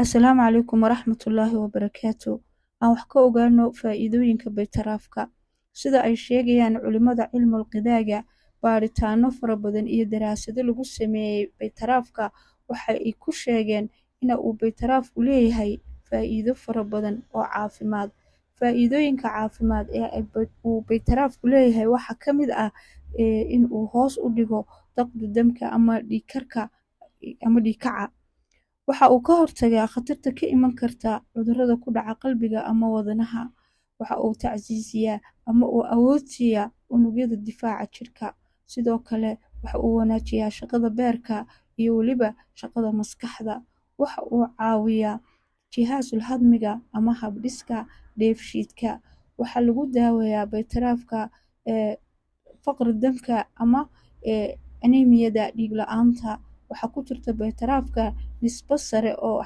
Asalaamu calaykum waraxmatullaahi wabarakaatu. Aan wax ka ogaano faa'iidooyinka baytaraafka. Sida ay sheegayaan culimada cilmul qidaaga, baaritaano fara badan iyo daraasado lagu sameeyey baytaraafka waxa ay ku sheegeen in uu baytaraafku leeyahay faa'iido fara badan oo caafimaad. Faa'iidooyinka caafimaad ee uu baytaraafku leeyahay waxaa ka mid ah in uu hoos u dhigo dakhli damka ama dhiig karka ama dhiig kaca. Waxa uu ka hortagaa khatarta ka iman karta cudurrada ku dhaca qalbiga ama wadnaha. Waxa uu tacsiisiyaa ama uu awood siiyaa unugyada difaaca jirka. Sidoo kale waxa uu wanaajiyaa shaqada beerka iyo weliba shaqada maskaxda. Waxa uu caawiyaa jihaasul hadmiga ama habdhiska dheefshiidka. Waxaa lagu daaweeyaa baytaraafka faqri damka ama anemiyada dhiig la'aanta. Waxaa ku jirta baytaraafka nisbo sare oo